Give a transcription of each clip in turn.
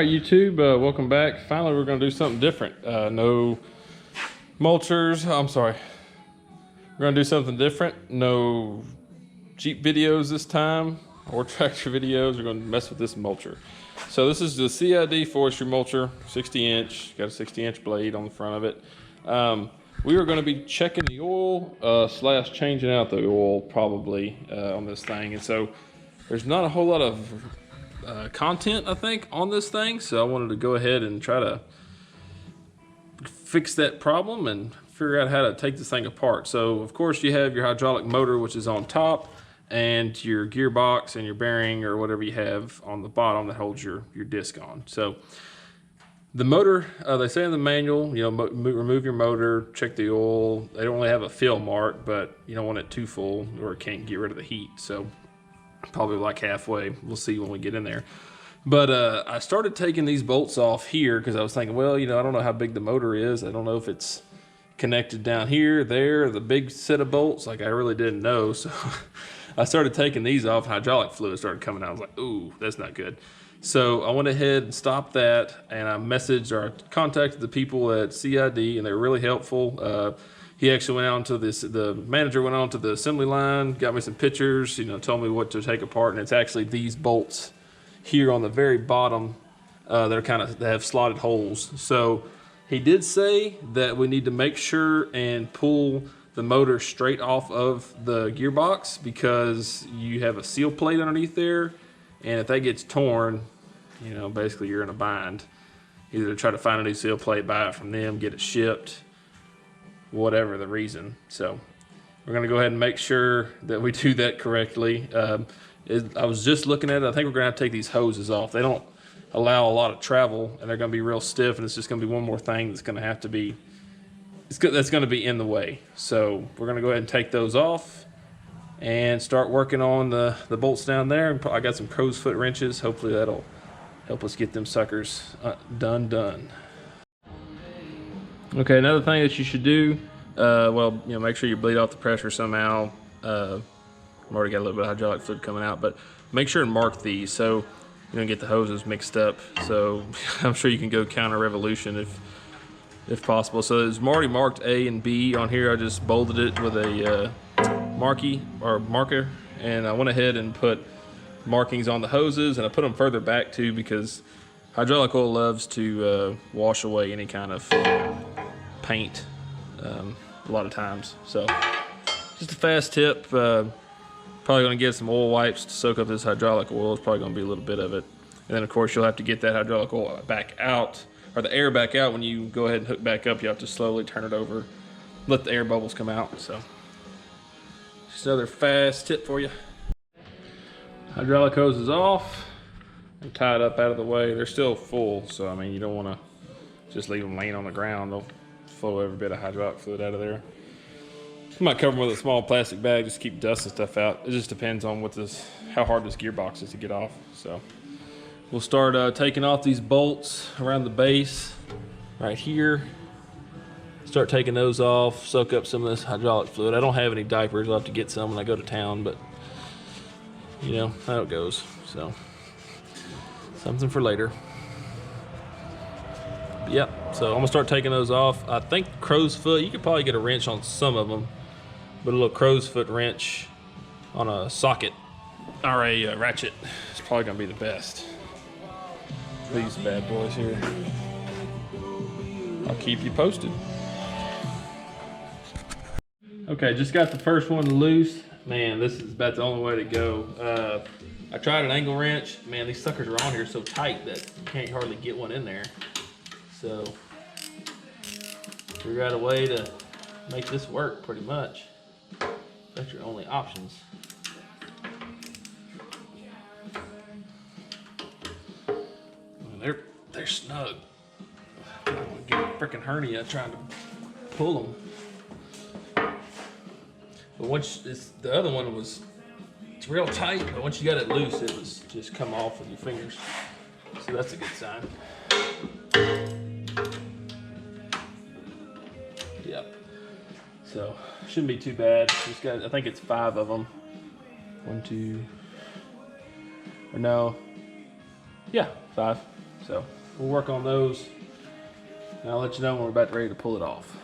right, YouTube, welcome back. Finally, we're going to do something different. No mulchers. I'm sorry. We're going to do something different. No Jeep videos this time or tractor videos. We're going to mess with this mulcher. So this is the CID Forestry Mulcher, 60-inch. Got a 60-inch blade on the front of it. We are going to be checking the oil slash changing out the oil probably on this thing. And so there's not a whole lot of content, I think, on this thing, so I wanted to go ahead and try to fix that problem and figure out how to take this thing apart. So of course you have your hydraulic motor, which is on top, and your gearbox and your bearing or whatever you have on the bottom that holds your disc on. So the motor, they say in the manual, you know, remove your motor, check the oil. They don't really have a fill mark, but you don't want it too full or it can't get rid of the heat. So probably like halfway. We'll see when we get in there. But I started taking these bolts off here because I was thinking, well, you know, I don't know how big the motor is. I don't know if it's connected down here, there, the big set of bolts. Like, I really didn't know. So I started taking these off. Hydraulic fluid started coming out. I was like, ooh, that's not good. So I went ahead and stopped that, and I messaged or I contacted the people at CID, and they were really helpful. He actually went out to the manager went on to the assembly line, got me some pictures, you know, told me what to take apart, and it's actually these bolts here on the very bottom that are that have slotted holes. So he did say that we need to make sure and pull the motor straight off of the gearbox because you have a seal plate underneath there, and if that gets torn, you know, basically you're in a bind. Either to try to find a new seal plate, buy it from them, get it shipped, whatever the reason. So we're going to go ahead and make sure that we do that correctly. I was just looking at it. I think we're going to have to take these hoses off. They don't allow a lot of travel, and they're going to be real stiff, and it's just going to be one more thing that's going to have to be, that's going to be in the way. So we're going to go ahead and take those off and start working on the bolts down there. I got some crow's foot wrenches. Hopefully that'll help us get them suckers done. Okay, another thing that you should do, well, you know, make sure you bleed off the pressure somehow. I've already got a little bit of hydraulic fluid coming out, but make sure and mark these so you don't get the hoses mixed up. So I'm sure you can go counter revolution if possible. So it's already marked A and B on here. I just bolted it with a marker, and I went ahead and put markings on the hoses, and I put them further back too because hydraulic oil loves to wash away any kind of paint a lot of times. So just a fast tip, probably going to get some oil wipes to soak up this hydraulic oil. It's probably going to be a little bit of it, and then of course you'll have to get that hydraulic oil back out, or the air back out. When you go ahead and hook back up, you have to slowly turn it over, let the air bubbles come out. So just another fast tip for you. Hydraulic hose is off and tied up out of the way. They're still full, so I mean, you don't want to just leave them laying on the ground. They'll flow every bit of hydraulic fluid out of there. I might cover them with a small plastic bag just to keep dust and stuff out. It just depends on how hard this gearbox is to get off. So we'll start taking off these bolts around the base right here. Start taking those off, soak up some of this hydraulic fluid. I don't have any diapers. I'll have to get some when I go to town, but you know how it goes. So something for later. Yep, so I'm gonna start taking those off. I think crow's foot, you could probably get a wrench on some of them, but a little crow's foot wrench on a socket or a ratchet is probably gonna be the best. These bad boys here. I'll keep you posted. Okay, just got the first one loose. Man, this is about the only way to go. I tried an angle wrench. Man, these suckers are on here so tight that you can't hardly get one in there. So figure out a way to make this work pretty much. That's your only options. They're snug. I'm gonna get a freaking hernia trying to pull them. But once the other one it's real tight, but once you got it loose, it was just come off with your fingers. So that's a good sign. Yep. So shouldn't be too bad. Just got, I think it's 5 of them. 1, 2, or no. Yeah, 5. So we'll work on those, and I'll let you know when we're about ready to pull it off.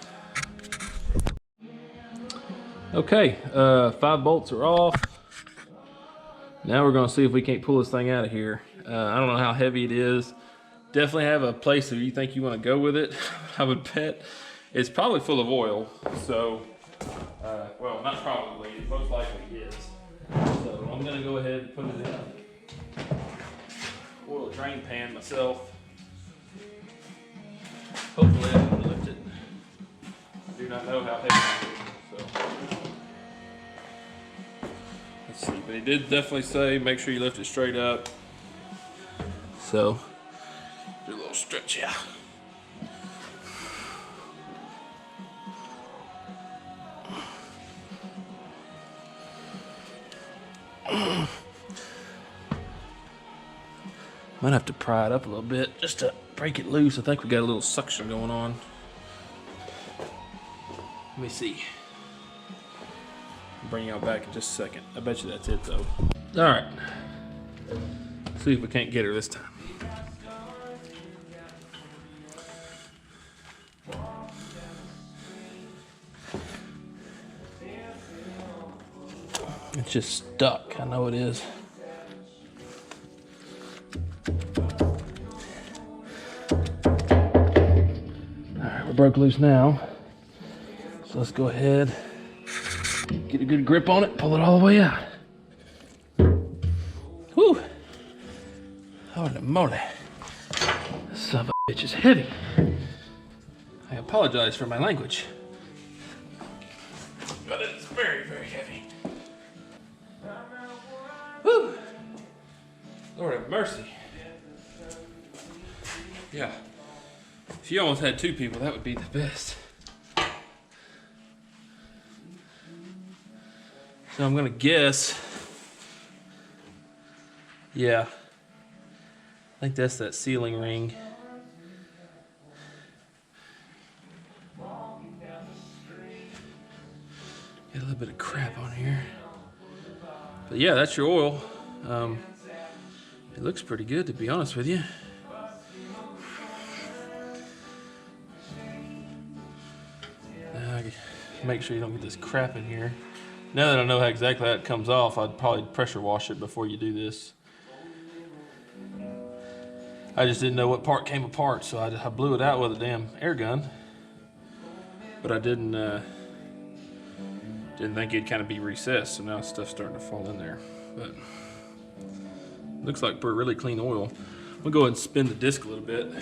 Okay, 5 bolts are off. Now we're gonna see if we can't pull this thing out of here. I don't know how heavy it is. Definitely have a place if you think you wanna go with it. I would bet it's probably full of oil. So, well, not probably, it most likely is. So I'm gonna go ahead and put it in a oil drain pan myself. Hopefully I can lift it. I do not know how heavy it is, so. Let's see, but he did definitely say make sure you lift it straight up. So, do a little stretch here. Might have to pry it up a little bit just to break it loose. I think we got a little suction going on. Let me see. I'll bring y'all back in just a second. I bet you that's it though. All right. See if we can't get her this time. It's just stuck. I know it is. Broke loose now, so let's go ahead, get a good grip on it, pull it all the way out. Whew! Holy moly, this son of a bitch is heavy. I apologize for my language, but it's very, very heavy. Whew! Lord have mercy. Yeah. If you almost had 2 people, that would be the best. So I'm gonna guess, yeah, I think that's that sealing ring. Got a little bit of crap on here. But yeah, that's your oil. It looks pretty good, to be honest with you. Make sure you don't get this crap in here. Now that I know how exactly how it comes off, I'd probably pressure wash it before you do this. I just didn't know what part came apart, so I blew it out with a damn air gun. But I didn't think it'd kind of be recessed, so now stuff's starting to fall in there. But looks like really clean oil. We'll go ahead and spin the disc a little bit.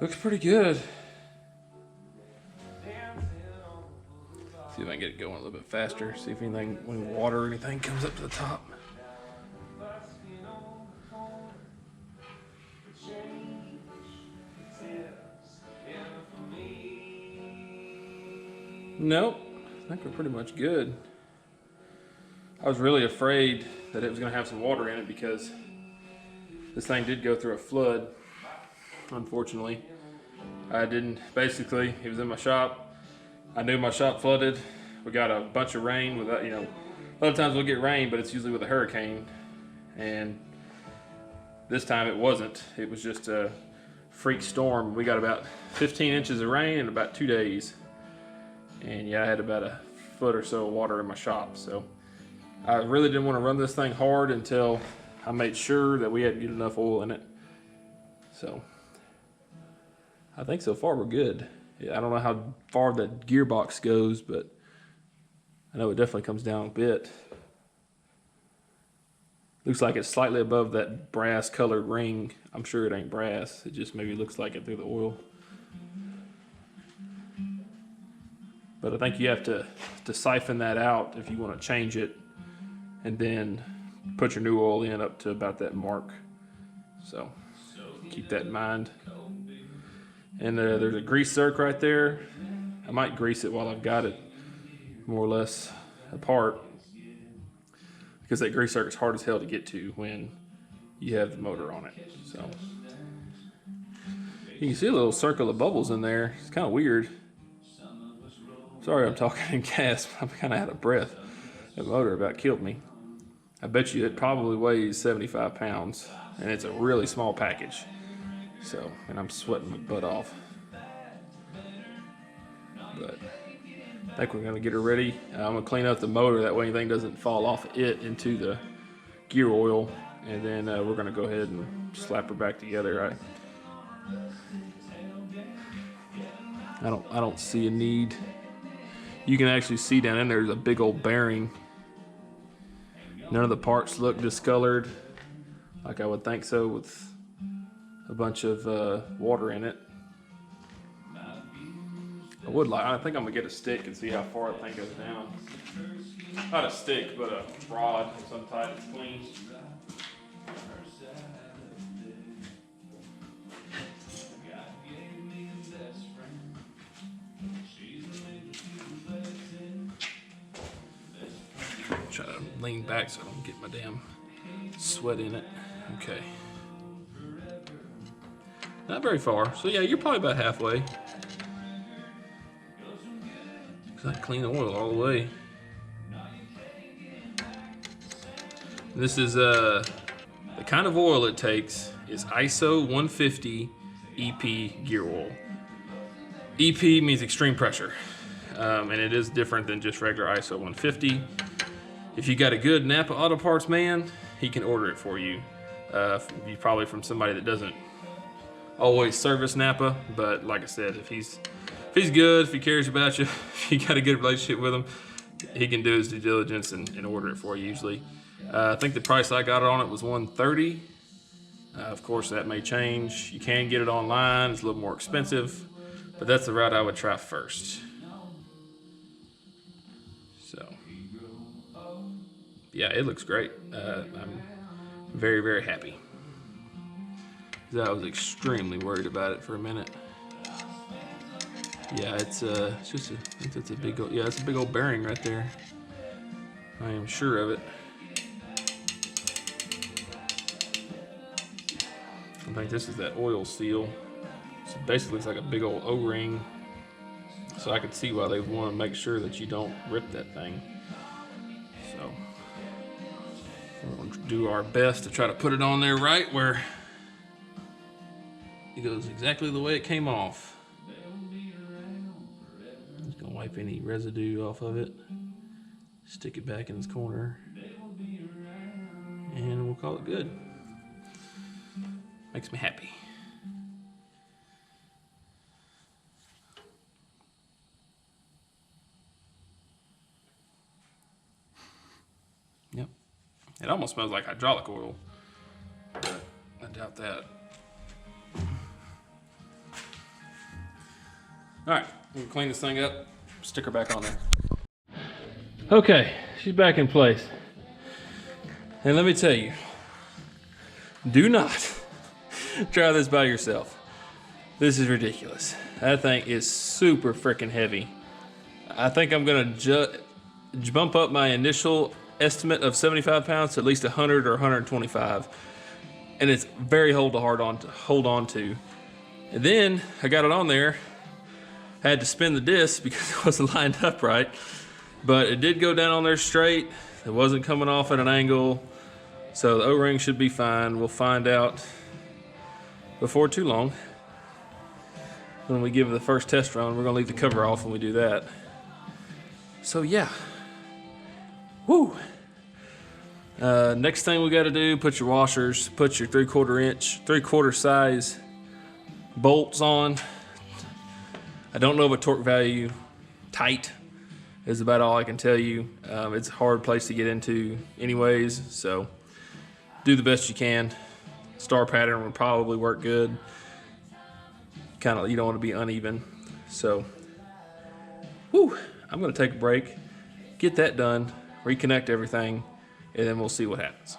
Looks pretty good. See if I can get it going a little bit faster. See if anything, any water or anything comes up to the top. Nope, I think we're pretty much good. I was really afraid that it was gonna have some water in it because this thing did go through a flood, unfortunately. Basically, it was in my shop. I knew my shop flooded. We got a bunch of rain without, a lot of times we'll get rain, but it's usually with a hurricane. And this time it wasn't. It was just a freak storm. We got about 15 inches of rain in about 2 days. And yeah, I had about a foot or so of water in my shop. So I really didn't want to run this thing hard until I made sure that we had good enough oil in it. So I think so far we're good. I don't know how far that gearbox goes, but I know it definitely comes down a bit. Looks like it's slightly above that brass colored ring. I'm sure it ain't brass. It just maybe looks like it through the oil. But I think you have to siphon that out if you want to change it, and then put your new oil in up to about that mark. So keep that in mind. And there's a grease zerk right there. I might grease it while I've got it more or less apart, because that grease zerk is hard as hell to get to when you have the motor on it. So You can see a little circle of bubbles in there. It's kind of weird. Sorry I'm talking in gasp. I'm kind of out of breath. That motor about killed me. I bet you it probably weighs 75 pounds, and it's a really small package. So, and I'm sweating my butt off. But I think we're gonna get her ready. I'm gonna clean up the motor, that way anything doesn't fall off it into the gear oil, and then we're gonna go ahead and slap her back together. I don't see a need. You can actually see down in there's a big old bearing. None of the parts look discolored, like I would think so with a bunch of water in it. I think I'm gonna get a stick and see how far the thing goes down. Not a stick, but a rod of some type that's clean. Try to lean back so I don't get my damn sweat in it. Okay. Not very far. So yeah, you're probably about halfway. I clean oil all the way. This is the kind of oil it takes is ISO 150 EP gear oil. EP means extreme pressure, and it is different than just regular ISO 150. If you got a good Napa Auto Parts man, he can order it for you. Probably from somebody that doesn't always service Napa, but like I said, if he's good, if he cares about you, if you got a good relationship with him, he can do his due diligence and order it for you usually. I think the price I got it on it was $130. Of course, that may change. You can get it online. It's a little more expensive, but that's the route I would try first. So, yeah, it looks great. I'm very, very happy. I was extremely worried about it for a minute. Yeah, it's just I think that's a big old, yeah, it's a big old bearing right there. I am sure of it. I think this is that oil seal. So it basically looks like a big old O-ring. So I could see why they want to make sure that you don't rip that thing. So we'll do our best to try to put it on there right where it goes exactly the way it came off. Just gonna wipe any residue off of it, stick it back in its corner, and we'll call it good. Makes me happy. Yep. It almost smells like hydraulic oil, but I doubt that. All right, we'll clean this thing up, stick her back on there. Okay, she's back in place. And let me tell you, do not try this by yourself. This is ridiculous. That thing is super freaking heavy. I think I'm gonna bump up my initial estimate of 75 pounds to at least 100 or 125. And it's very hard to hold on to. And then I got it on there. I had to spin the disc because it wasn't lined up right, but it did go down on there straight. It wasn't coming off at an angle, so the O-ring should be fine. We'll find out before too long. When we give it the first test run, we're gonna leave the cover off when we do that. So yeah, woo. Next thing we gotta do, put your washers, put your 3/4 size bolts on. I don't know of a torque value. Tight is about all I can tell you. It's a hard place to get into anyways, so do the best you can. Star pattern would probably work good. You don't want to be uneven. So, whew, I'm gonna take a break, get that done, reconnect everything, and then we'll see what happens.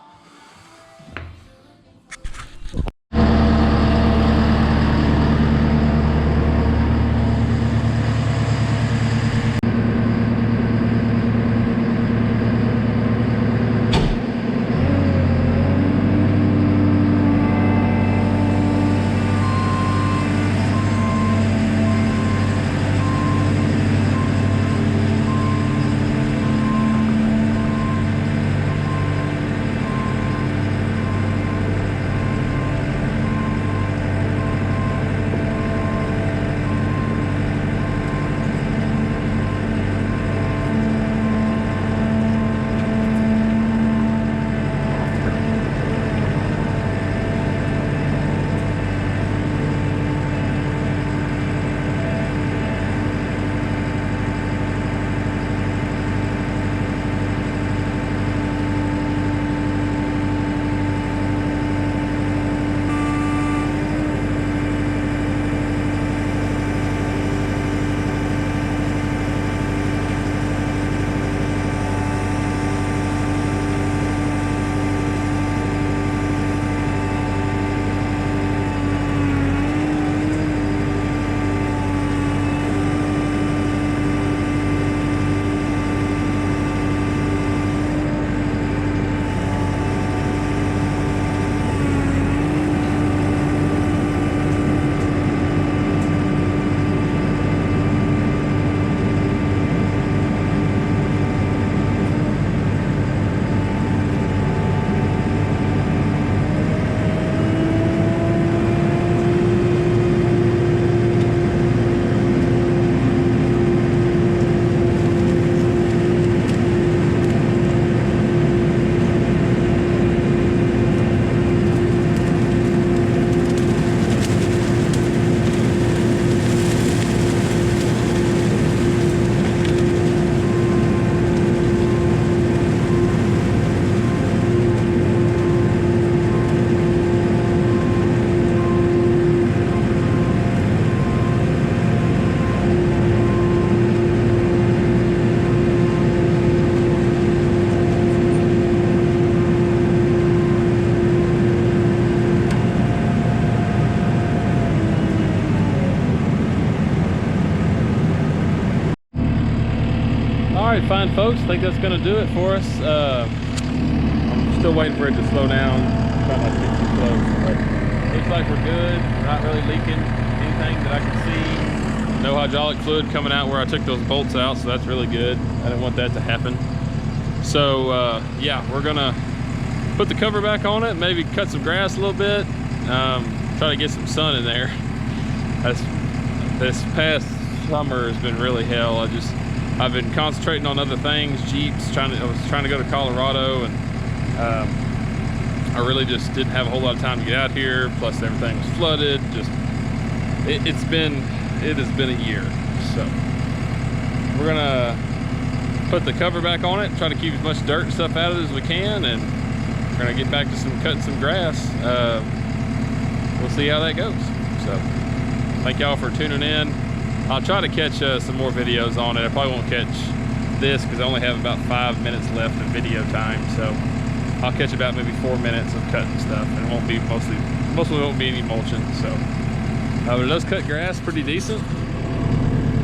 folks, I think that's gonna do it for us. I'm still waiting for it to slow down. Try not to get too close, but looks like we're good. We're not really leaking anything that I can see. No hydraulic fluid coming out where I took those bolts out, so that's really good. I didn't want that to happen. So yeah, we're gonna put the cover back on it, maybe cut some grass a little bit, try to get some sun in there. This past summer has been really hell. I've been concentrating on other things, Jeeps, I was trying to go to Colorado, and I really just didn't have a whole lot of time to get out here, plus everything was flooded. It has been a year. So we're gonna put the cover back on it, try to keep as much dirt and stuff out of it as we can, and we're gonna get back to cutting some grass. We'll see how that goes. So thank y'all for tuning in. I'll try to catch some more videos on it. I probably won't catch this because I only have about 5 minutes left of video time. So I'll catch about maybe 4 minutes of cutting stuff, and it won't be mostly won't be any mulching. So but it does cut grass pretty decent.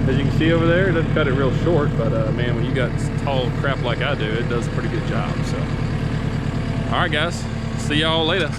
As you can see over there, it doesn't cut it real short, but man, when you got tall crap like I do, it does a pretty good job. So all right guys, see y'all later.